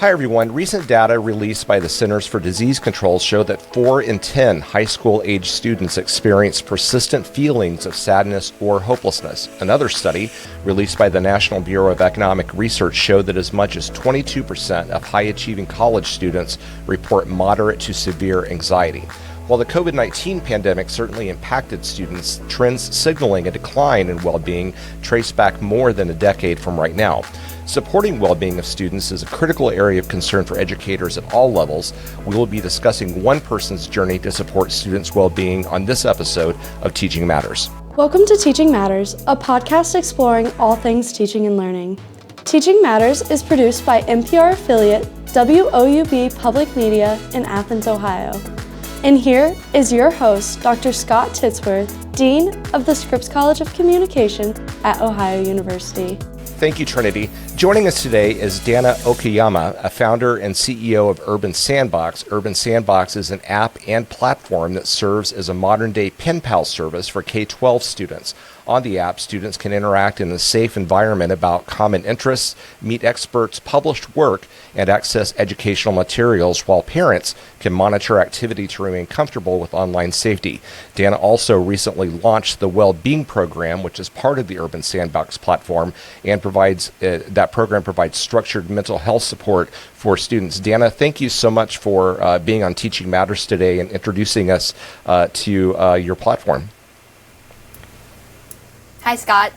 Hi everyone. Recent data released by the Centers for Disease Control show that 4 in 10 high school age students experience persistent feelings of sadness or hopelessness. Another study released by the National Bureau of Economic Research showed that as much as 22% of high achieving college students report moderate to severe anxiety. While the COVID-19 pandemic certainly impacted students, trends signaling a decline in well-being trace back more than a decade from right now. Supporting well-being of students is a critical area of concern for educators at all levels. We will be discussing one person's journey to support students' well-being on this episode of Teaching Matters. Welcome to Teaching Matters, a podcast exploring all things teaching and learning. Teaching Matters is produced by NPR affiliate WOUB Public Media in Athens, Ohio. And here is your host, Dr. Scott Titsworth, Dean of the Scripps College of Communication at Ohio University. Thank you, Trinity. Joining us today is Danna Okuyama, a founder and CEO of Urban Sandbox. Urban Sandbox is an app and platform that serves as a modern-day pen pal service for K-12 students. On the app, students can interact in a safe environment about common interests, meet experts, published work, and access educational materials, while parents can monitor activity to remain comfortable with online safety. Danna also recently launched the Wellbeing Program, which is part of the Urban Sandbox platform, and that program provides structured mental health support for students. Danna, thank you so much for being on Teaching Matters today and introducing us to your platform. Hi, Scott.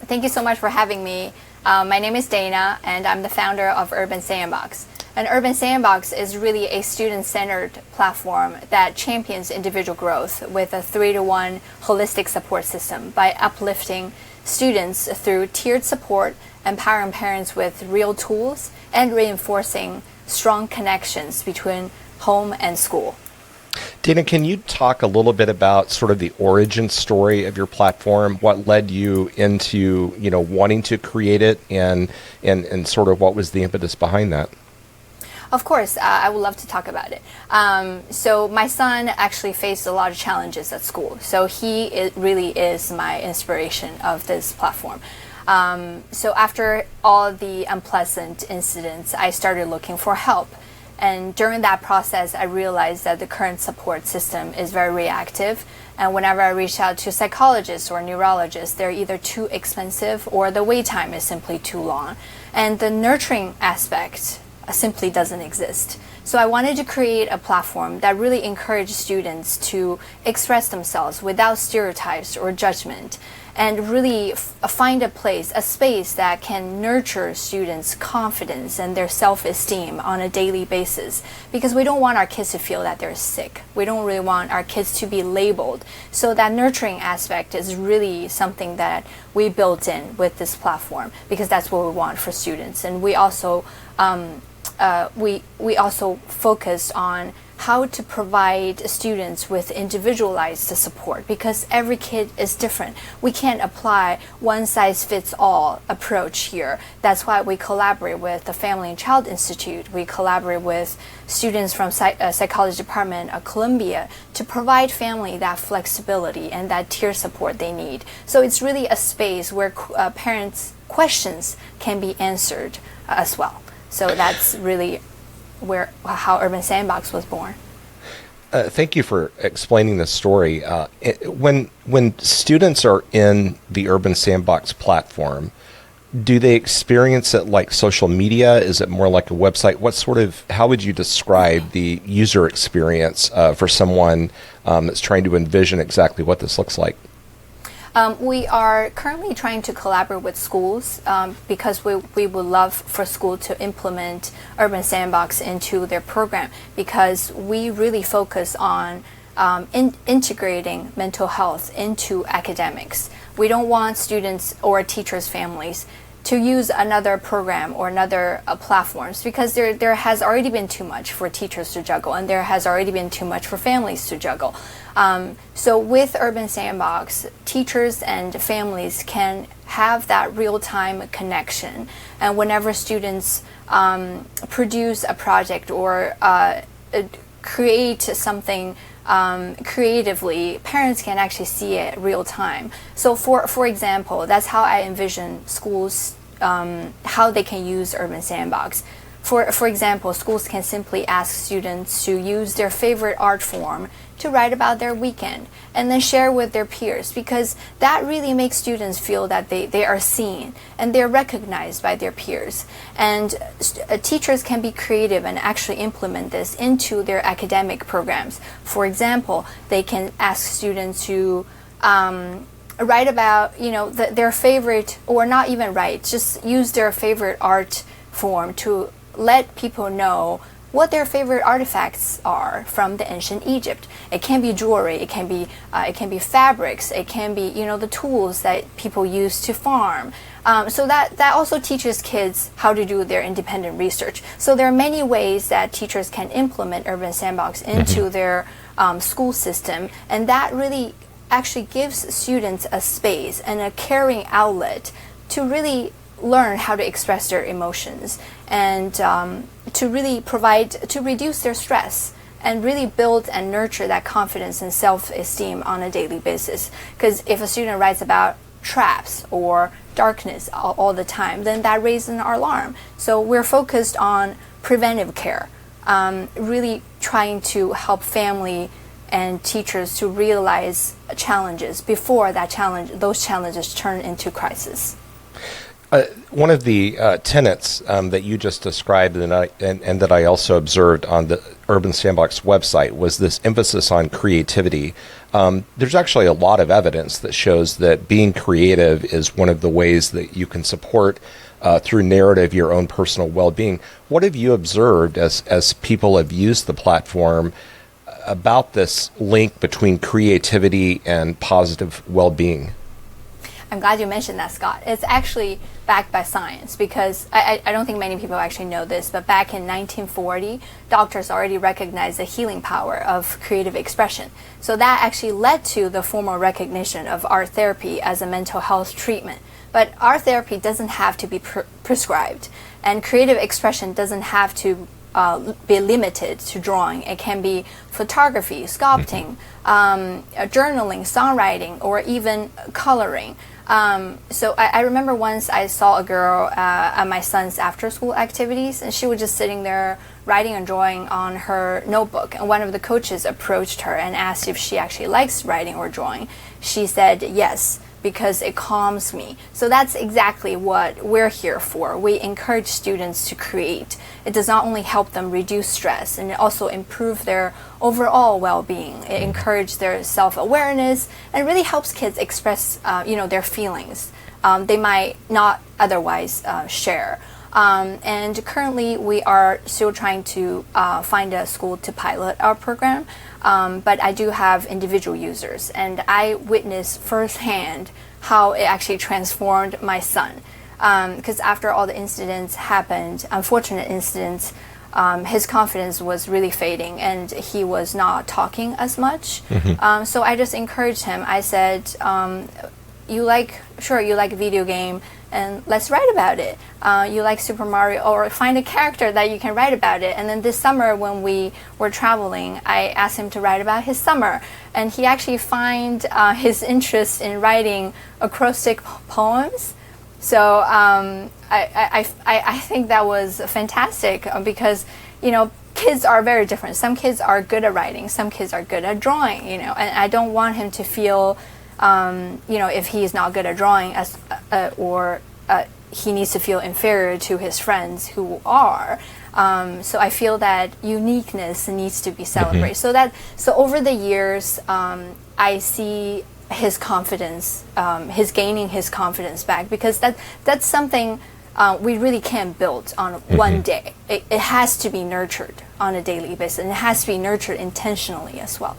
Thank you so much for having me. My name is Danna, and I'm the founder of Urban Sandbox. And Urban Sandbox is really a student-centered platform that champions individual growth with a 3-to-1 holistic support system by uplifting students through tiered support, empowering parents with real tools, and reinforcing strong connections between home and school. Danna, can you talk a little bit about sort of the origin story of your platform? What led you into, wanting to create it, and sort of what was the impetus behind that? Of course, I would love to talk about it. So my son actually faced a lot of challenges at school. So he really is my inspiration of this platform. So after all the unpleasant incidents, I started looking for help. And during that process, I realized that the current support system is very reactive. And whenever I reach out to psychologists or neurologists, they're either too expensive or the wait time is simply too long. And the nurturing aspect simply doesn't exist. So I wanted to create a platform that really encouraged students to express themselves without stereotypes or judgment, and really find a space that can nurture students' confidence and their self-esteem on a daily basis. Because we don't want our kids to feel that they're sick. We don't really want our kids to be labeled. So that nurturing aspect is really something that we built in with this platform, because that's what we want for students. And we also we also focus on how to provide students with individualized support, because every kid is different. We can't apply one-size-fits-all approach here. That's why we collaborate with the Family and Child Institute. We collaborate with students from psychology department at Columbia to provide family that flexibility and that tier support they need. So it's really a space where parents' questions can be answered as well. So that's really how Urban Sandbox was born. Thank you for explaining the story. When students are in the Urban Sandbox platform, do they experience it like social media? Is it more like a website? How would you describe the user experience for someone that's trying to envision exactly what this looks like? We are currently trying to collaborate with schools because we would love for school to implement Urban Sandbox into their program, because we really focus on integrating mental health into academics. We don't want students or teachers' families to use another program or another platforms, because there has already been too much for teachers to juggle, and there has already been too much for families to juggle. So with Urban Sandbox, teachers and families can have that real-time connection, and whenever students produce a project or create something creatively, parents can actually see it real time. So for example, that's how I envision schools, how they can use Urban Sandbox. For example, schools can simply ask students to use their favorite art form to write about their weekend and then share with their peers, because that really makes students feel that they are seen and they're recognized by their peers. And teachers can be creative and actually implement this into their academic programs. For example, they can ask students to write about, their favorite, or not even write, just use their favorite art form to let people know what their favorite artifacts are from the ancient Egypt. It can be jewelry, it can be fabrics, it can be the tools that people use to farm. So that also teaches kids how to do their independent research. So there are many ways that teachers can implement Urban Sandbox into their school system, and that really actually gives students a space and a caring outlet to really learn how to express their emotions, and to really to reduce their stress and really build and nurture that confidence and self-esteem on a daily basis. Because if a student writes about traps or darkness all the time, then that raises an alarm. So we're focused on preventive care, really trying to help family and teachers to realize challenges before those challenges turn into crisis. One of the tenets that you just described and that I also observed on the Urban Sandbox website was this emphasis on creativity. There's actually a lot of evidence that shows that being creative is one of the ways that you can support through narrative your own personal well-being. What have you observed as people have used the platform about this link between creativity and positive well-being? I'm glad you mentioned that, Scott. It's actually backed by science, because I don't think many people actually know this, but back in 1940, doctors already recognized the healing power of creative expression. So that actually led to the formal recognition of art therapy as a mental health treatment. But art therapy doesn't have to be prescribed, and creative expression doesn't have to be limited to drawing. It can be photography, sculpting, journaling, songwriting, or even coloring. So I remember once I saw a girl at my son's after-school activities, and she was just sitting there writing and drawing on her notebook. And one of the coaches approached her and asked if she actually likes writing or drawing. She said yes, because it calms me. So that's exactly what we're here for. We encourage students to create. It does not only help them reduce stress, and it also improve their overall well-being. It encourages their self-awareness, and really helps kids express their feelings they might not otherwise share. And currently we are still trying to find a school to pilot our program, but I do have individual users, and I witnessed firsthand how it actually transformed my son. Because after all the incidents happened, unfortunate incidents, his confidence was really fading, and he was not talking as much. So I just encouraged him. I said, you like a video game, and let's write about it. You like Super Mario, or find a character that you can write about it. And then this summer when we were traveling, I asked him to write about his summer, and he actually found his interest in writing acrostic poems. So I think that was fantastic, because kids are very different. Some kids are good at writing, some kids are good at drawing, and I don't want him to feel if he is not good at drawing or he needs to feel inferior to his friends who are. So I feel that uniqueness needs to be celebrated. So over the years, I see his confidence, his gaining his confidence back, because that's something we really can't build on one day. It has to be nurtured on a daily basis, and it has to be nurtured intentionally as well.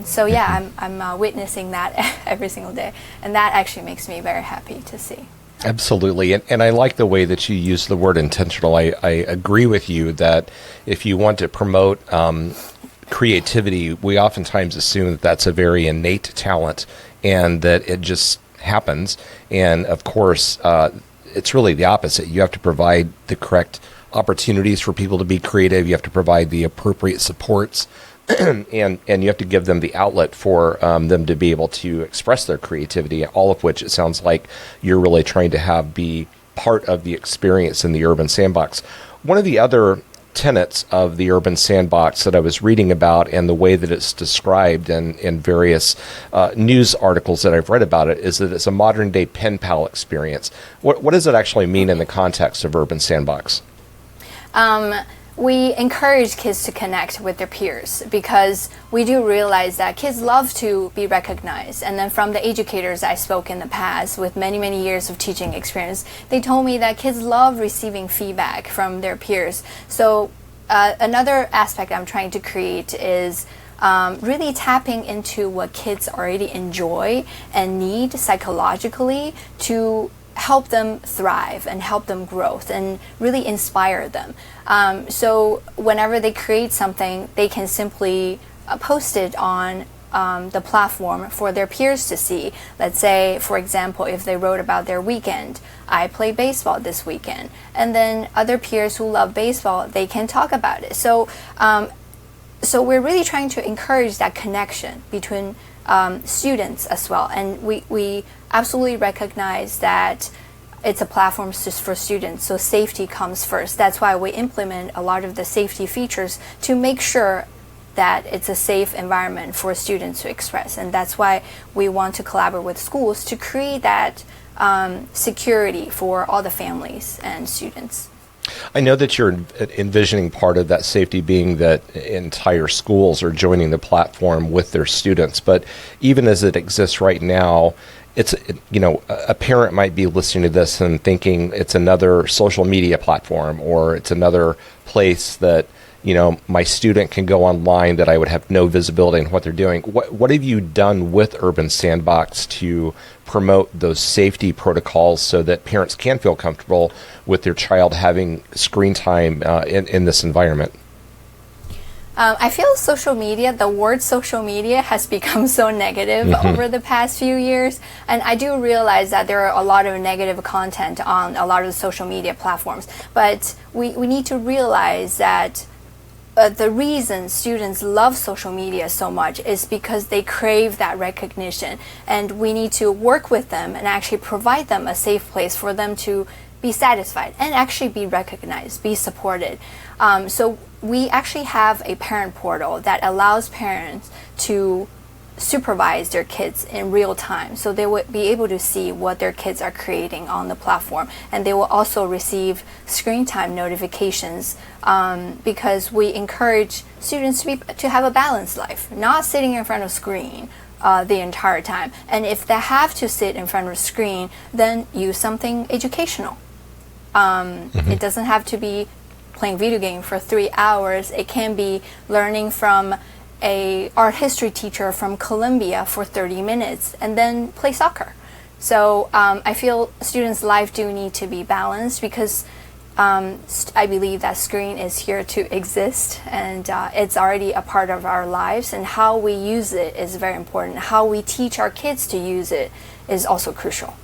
So yeah, I'm witnessing that every single day, and that actually makes me very happy to see. Absolutely. And I like the way that you use the word intentional. I agree with you that if you want to promote creativity, we oftentimes assume that that's a very innate talent and that it just happens. And of course, it's really the opposite. You have to provide the correct opportunities for people to be creative. You have to provide the appropriate supports. and you have to give them the outlet for them to be able to express their creativity, all of which it sounds like you're really trying to have be part of the experience in the Urban Sandbox. One of the other tenets of the Urban Sandbox that I was reading about and the way that it's described in various news articles that I've read about it is that it's a modern day pen pal experience. What does it actually mean in the context of Urban Sandbox? We encourage kids to connect with their peers because we do realize that kids love to be recognized. And then from the educators I spoke in the past with many, many years of teaching experience, they told me that kids love receiving feedback from their peers. So another aspect I'm trying to create is really tapping into what kids already enjoy and need psychologically to help them thrive and help them grow and really inspire them. So whenever they create something, they can simply post it on the platform for their peers to see. Let's say, for example, if they wrote about their weekend, I play baseball this weekend, and then other peers who love baseball, they can talk about it. So we're really trying to encourage that connection between students as well, and we absolutely recognize that it's a platform just for students, so safety comes first. That's why we implement a lot of the safety features to make sure that it's a safe environment for students to express, and that's why we want to collaborate with schools to create that security for all the families and students. I know that you're envisioning part of that safety being that entire schools are joining the platform with their students, but even as it exists right now, a parent might be listening to this and thinking it's another social media platform or it's another place that, my student can go online that I would have no visibility in what they're doing. What have you done with Urban Sandbox to promote those safety protocols so that parents can feel comfortable with their child having screen time in this environment? I feel the word social media has become so negative over the past few years. And I do realize that there are a lot of negative content on a lot of the social media platforms. But we need to realize that the reason students love social media so much is because they crave that recognition. And we need to work with them and actually provide them a safe place for them to be satisfied and actually be recognized, be supported. So we actually have a parent portal that allows parents to supervise their kids in real time. So they would be able to see what their kids are creating on the platform. And they will also receive screen time notifications because we encourage students to have a balanced life, not sitting in front of screen the entire time. And if they have to sit in front of a screen, then use something educational. It doesn't have to be playing video game for 3 hours. It can be learning from a art history teacher from Columbia for 30 minutes and then play soccer. So I feel students' life do need to be balanced because I believe that screen is here to exist and it's already a part of our lives, and how we use it is very important. How we teach our kids to use it is also crucial.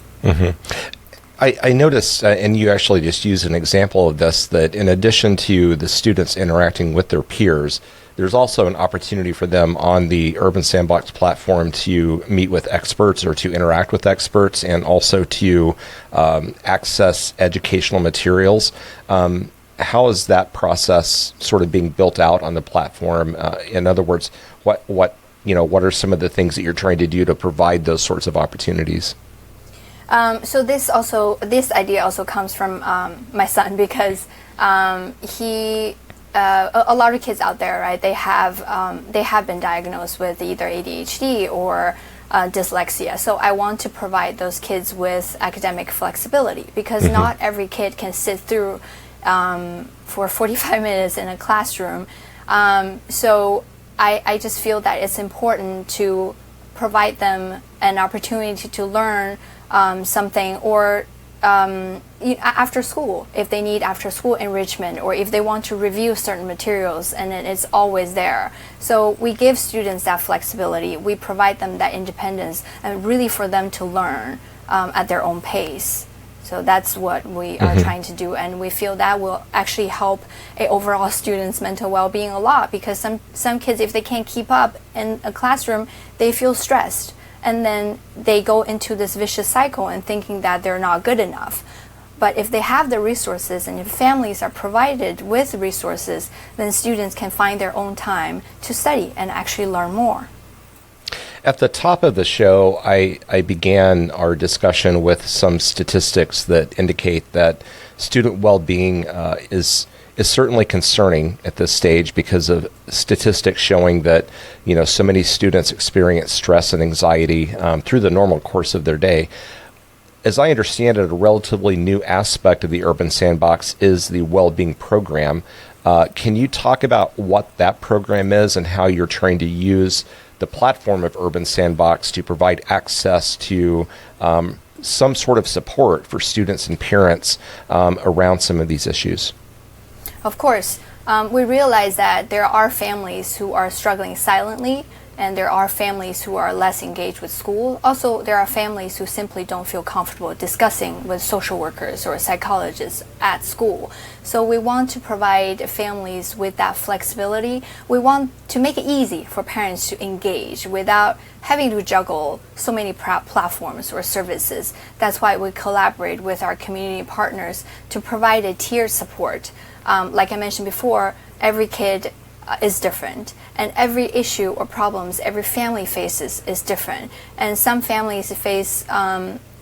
I noticed, and you actually just used an example of this, that in addition to the students interacting with their peers, there's also an opportunity for them on the Urban Sandbox platform to meet with experts or to interact with experts and also to access educational materials. How is that process sort of being built out on the platform? In other words, what are some of the things that you're trying to do to provide those sorts of opportunities? So this idea also comes from my son because he. A lot of kids out there, right? They have been diagnosed with either ADHD or dyslexia. So I want to provide those kids with academic flexibility because not every kid can sit through for 45 minutes in a classroom. So I just feel that it's important to provide them an opportunity to learn something or after school, if they need after school enrichment or if they want to review certain materials, and it's always there. So we give students that flexibility, we provide them that independence, and really for them to learn at their own pace. So that's what we are trying to do, and we feel that will actually help a overall student's mental well-being a lot, because some kids, if they can't keep up in a classroom, they feel stressed. And then they go into this vicious cycle and thinking that they're not good enough. But if they have the resources and if families are provided with resources, then students can find their own time to study and actually learn more. At the top of the show, I began our discussion with some statistics that indicate that student well-being is certainly concerning at this stage because of statistics showing that so many students experience stress and anxiety through the normal course of their day. As I understand it, a relatively new aspect of the Urban Sandbox is the Wellbeing Program. Can you talk about what that program is and how you're trying to use the platform of Urban Sandbox to provide access to some sort of support for students and parents around some of these issues? Of course, we realize that there are families who are struggling silently, and there are families who are less engaged with school. Also, there are families who simply don't feel comfortable discussing with social workers or psychologists at school. So we want to provide families with that flexibility. We want to make it easy for parents to engage without having to juggle so many platforms or services. That's why we collaborate with our community partners to provide a tiered support. Like I mentioned before, every kid is different, and every issue or problems every family faces is different, and some families face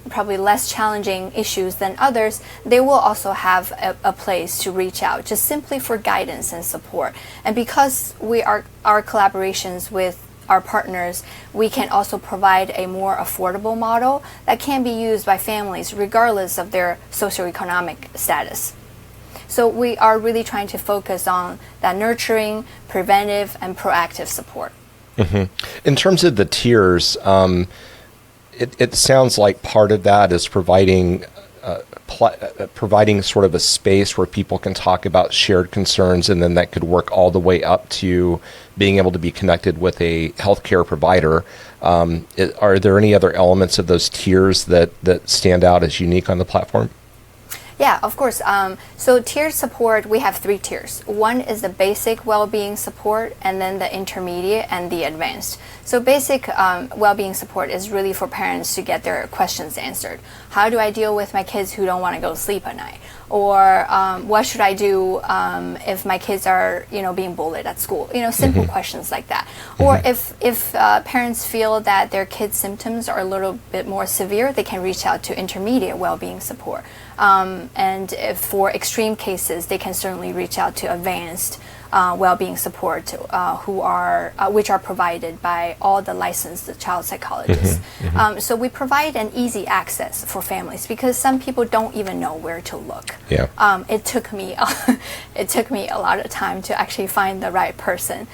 probably less challenging issues than others. They will also have a place to reach out just simply for guidance and support. And because our collaborations with our partners, we can also provide a more affordable model that can be used by families regardless of their socioeconomic status. So we are really trying to focus on that nurturing, preventive, and proactive support. Mm-hmm. In terms of the tiers, it sounds like part of that is providing sort of a space where people can talk about shared concerns, and then that could work all the way up to being able to be connected with a healthcare provider. Are there any other elements of those tiers that stand out as unique on the platform? Yeah, of course. So tiered support, we have 3 tiers. One is the basic well-being support, and then the intermediate and the advanced. So basic well-being support is really for parents to get their questions answered. How do I deal with my kids who don't want to go to sleep at night? Or what should I do if my kids are, being bullied at school? Simple questions like that. Or if parents feel that their kids' symptoms are a little bit more severe, they can reach out to intermediate well-being support. And if for extreme cases, they can certainly reach out to advanced well-being support, which are provided by all the licensed child psychologists. So we provide an easy access for families because some people don't even know where to look. Yeah. It took me a lot of time to actually find the right person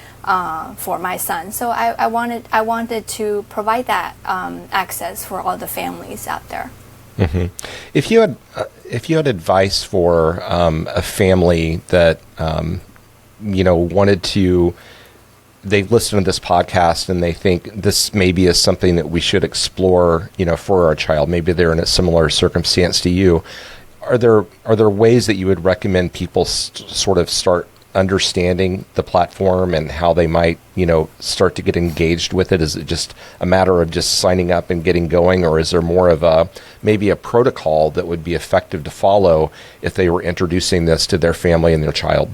for my son. So I wanted to provide that access for all the families out there. Mm-hmm. If you had advice for a family that wanted to, they've listened to this podcast and they think this maybe is something that we should explore, for our child. Maybe they're in a similar circumstance to you. Are there ways that you would recommend people sort of start understanding the platform and how they might, start to get engaged with it? Is it just a matter of just signing up and getting going, or is there more of maybe a protocol that would be effective to follow if they were introducing this to their family and their child?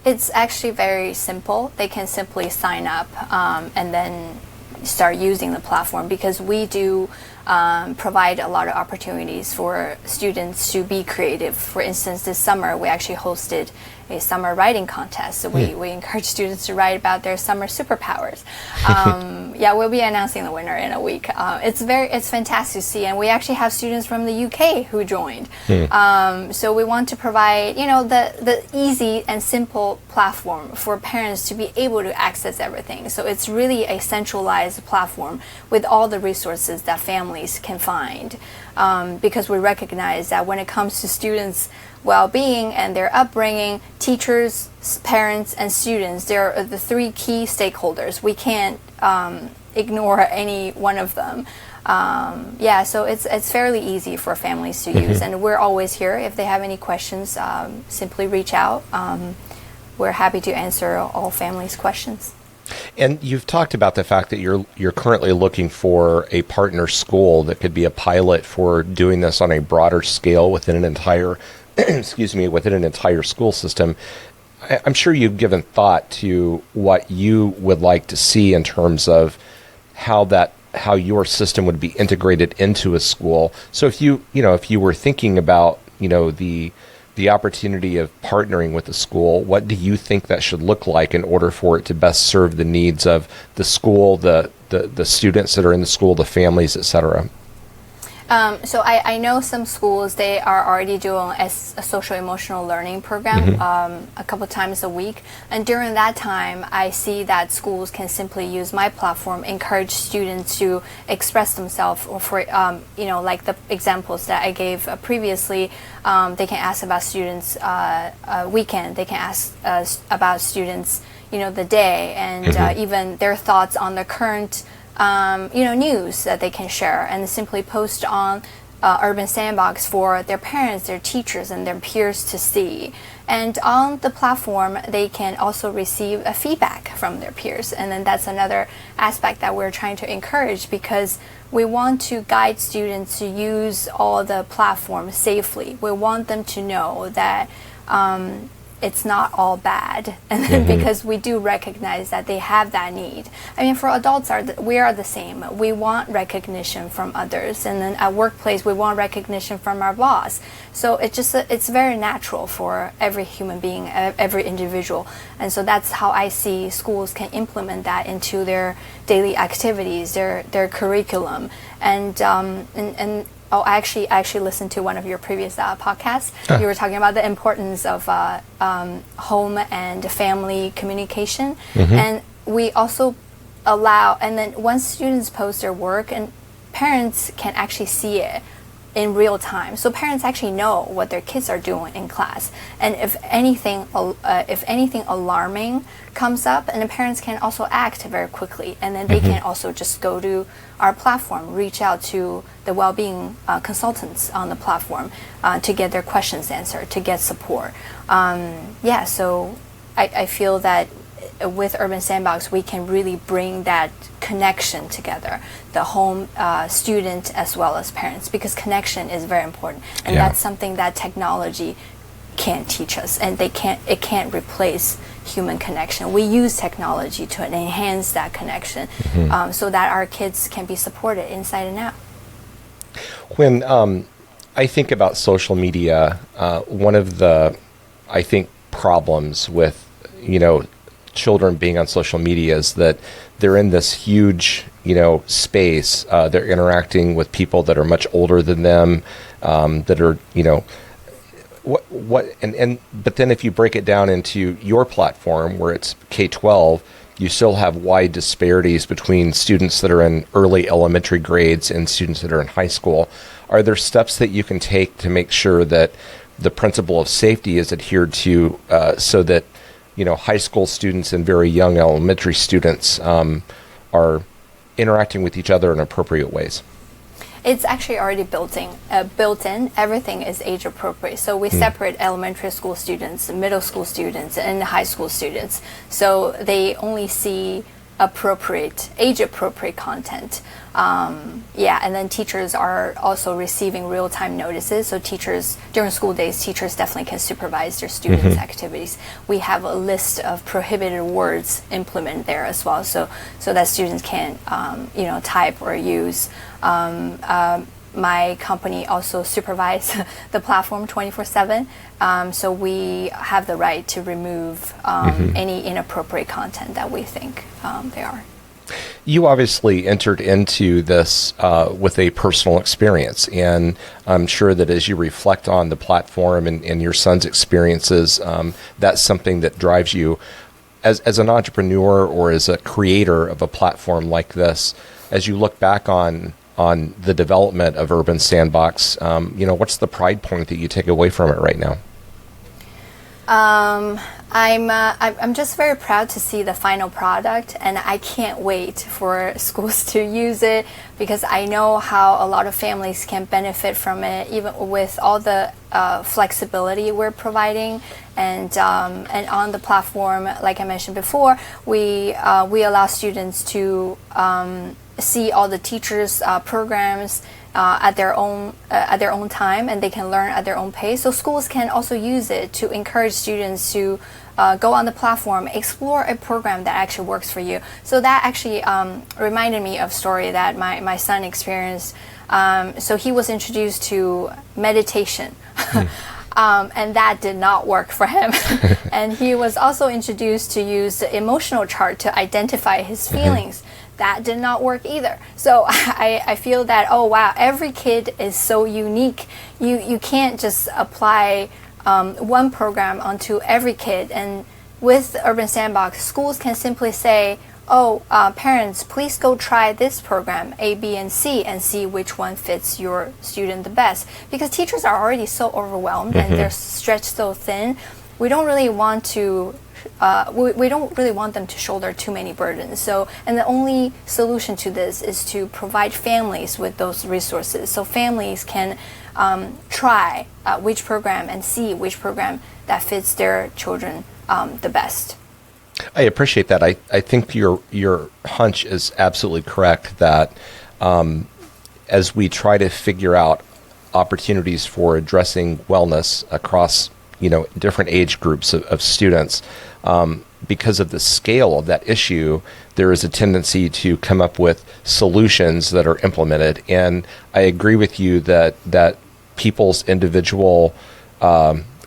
It's actually very simple. They can simply sign up and then start using the platform, because we do provide a lot of opportunities for students to be creative. For instance, this summer we actually hosted a summer writing contest. So we encourage students to write about their summer superpowers. We'll be announcing the winner in a week. It's fantastic to see, and we actually have students from the UK who joined. So we want to provide, the easy and simple platform for parents to be able to access everything. So it's really a centralized platform with all the resources that families can find, because we recognize that when it comes to students' well-being and their upbringing, teachers, parents, and students, they're the 3 key stakeholders. We can't ignore any one of them. So it's fairly easy for families to use, and we're always here. If they have any questions, simply reach out. We're happy to answer all families' questions. And you've talked about the fact that you're currently looking for a partner school that could be a pilot for doing this on a broader scale within an entire, within an entire school system. I'm sure you've given thought to what you would like to see in terms of how your system would be integrated into a school. So if you were thinking about, the opportunity of partnering with the school, what do you think that should look like in order for it to best serve the needs of the school, the students that are in the school, the families, et cetera? So I know some schools, they are already doing a social emotional learning program a couple times a week. And during that time, I see that schools can simply use my platform, encourage students to express themselves, or for, like the examples that I gave previously, they can ask about students' weekend, they can ask about students, the day, and even their thoughts on the current news that they can share, and simply post on Urban Sandbox for their parents, their teachers, and their peers to see. And on the platform, they can also receive a feedback from their peers. And then that's another aspect that we're trying to encourage, because we want to guide students to use all the platforms safely. We want them to know that it's not all bad, and then because we do recognize that they have that need. I mean, for adults, we are the same. We want recognition from others, and then at workplace, we want recognition from our boss. So it's very natural for every human being, every individual, and so that's how I see schools can implement that into their daily activities, their curriculum, and oh, I actually listened to one of your previous podcasts. You were talking about the importance of home and family communication. And we also allow, and then once students post their work, and parents can actually see it in real time. So parents actually know what their kids are doing in class. And if anything alarming comes up, and the parents can also act very quickly. And then they can also just go to our platform, reach out to the well-being consultants on the platform to get their questions answered, to get support. So I feel that with Urban Sandbox, we can really bring that connection together, the home, student, as well as parents, because connection is very important. And that's something that technology can't teach us, and it can't replace human connection. We use technology to enhance that connection, so that our kids can be supported inside and out. When I think about social media, one of the, I think, problems with, children being on social media is that they're in this huge, space. They're interacting with people that are much older than them, that are, but then if you break it down into your platform where it's K-12, you still have wide disparities between students that are in early elementary grades and students that are in high school. Are there steps that you can take to make sure that the principle of safety is adhered to, so that high school students and very young elementary students are interacting with each other in appropriate ways? It's actually already built in. Everything is age appropriate. So we separate elementary school students, middle school students, and high school students. So they only see age appropriate content. And then teachers are also receiving real-time notices. So teachers, during school days, teachers definitely can supervise their students' activities. We have a list of prohibited words implemented there as well, so that students can type or use. My company also supervises the platform 24/7, so we have the right to remove any inappropriate content that we think they are. You obviously entered into this with a personal experience, and I'm sure that as you reflect on the platform and your son's experiences, that's something that drives you as an entrepreneur or as a creator of a platform like this. As you look back on the development of Urban Sandbox, what's the pride point that you take away from it right now? I'm just very proud to see the final product, and I can't wait for schools to use it, because I know how a lot of families can benefit from it, even with all the flexibility we're providing. And on the platform, like I mentioned before, we allow students to see all the teachers' programs at their own time, and they can learn at their own pace. So schools can also use it to encourage students to go on the platform, explore a program that actually works for you. So that actually reminded me of a story that my son experienced. So he was introduced to meditation. And that did not work for him. And he was also introduced to use the emotional chart to identify his feelings. That did not work either. So I feel that, oh wow, every kid is so unique. You can't just apply one program onto every kid. And with Urban Sandbox, schools can simply say, oh, parents, please go try this program, A, B, and C, and see which one fits your student the best. Because teachers are already so overwhelmed and they're stretched so thin. We don't really want to we don't really want them to shoulder too many burdens. So, and the only solution to this is to provide families with those resources, so families can try which program and see which program that fits their children the best. I appreciate that. I think your hunch is absolutely correct that as we try to figure out opportunities for addressing wellness across different age groups of students, because of the scale of that issue, there is a tendency to come up with solutions that are implemented. And I agree with you that people's individual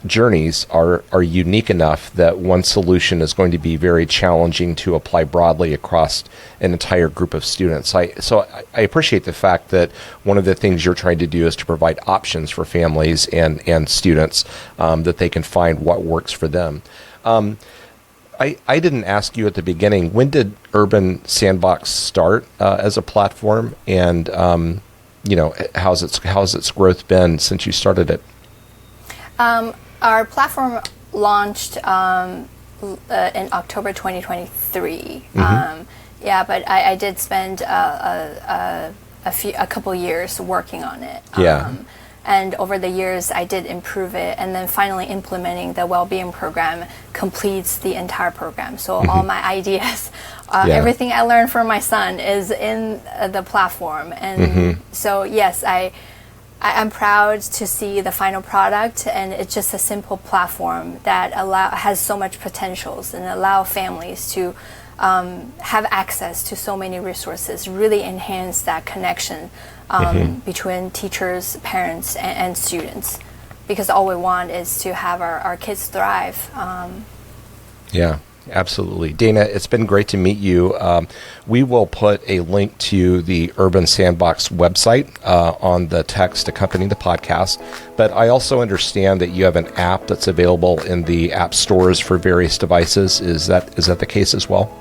journeys are unique enough that one solution is going to be very challenging to apply broadly across an entire group of students. So I appreciate the fact that one of the things you're trying to do is to provide options for families and students that they can find what works for them. I didn't ask you at the beginning, when did Urban Sandbox start as a platform, and how's its growth been since you started it? Our platform launched in October 2023. But I did spend a couple years working on it. And over the years, I did improve it, and then finally implementing the Wellbeing Program completes the entire program. So all my ideas, everything I learned from my son is in the platform. And so yes, I'm proud to see the final product, and it's just a simple platform that has so much potentials and allow families to have access to so many resources, really enhance that connection between teachers, parents, and students, because all we want is to have our kids thrive. Yeah, absolutely. Danna, it's been great to meet you. We will put a link to the Urban Sandbox website on the text accompanying the podcast, but I also understand that you have an app that's available in the app stores for various devices. Is that the case as well?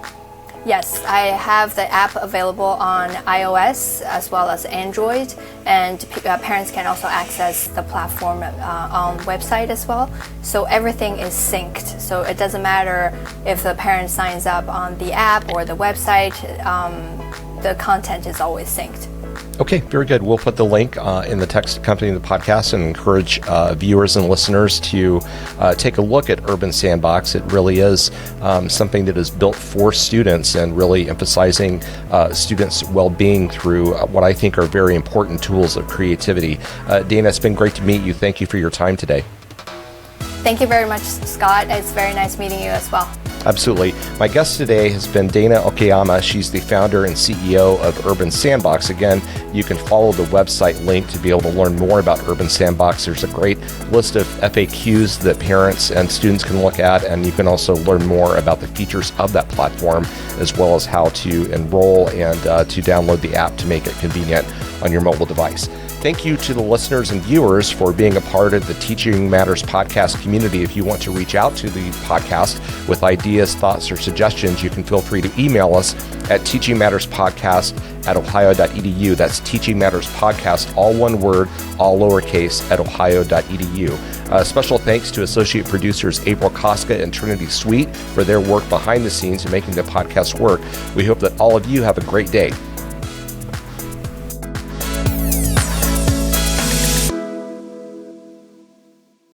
Yes, I have the app available on iOS as well as Android, and parents can also access the platform on website as well. So everything is synced. So it doesn't matter if the parent signs up on the app or the website, the content is always synced. Okay, very good. We'll put the link in the text accompanying the podcast and encourage viewers and listeners to take a look at Urban Sandbox. It really is something that is built for students and really emphasizing students' well-being through what I think are very important tools of creativity. Danna, it's been great to meet you. Thank you for your time today. Thank you very much, Scott. It's very nice meeting you as well. Absolutely. My guest today has been Danna Okuyama. She's the founder and CEO of Urban Sandbox. Again, you can follow the website link to be able to learn more about Urban Sandbox. There's a great list of FAQs that parents and students can look at, and you can also learn more about the features of that platform, as well as how to enroll and to download the app to make it convenient on your mobile device. Thank you to the listeners and viewers for being a part of the Teaching Matters podcast community. If you want to reach out to the podcast with ideas, thoughts, or suggestions, you can feel free to email us at teachingmatterspodcast@ohio.edu. That's Teaching Matters Podcast, all one word, all lowercase, at ohio.edu. Special thanks to associate producers April Koska and Trinity Sweet for their work behind the scenes and making the podcast work. We hope that all of you have a great day.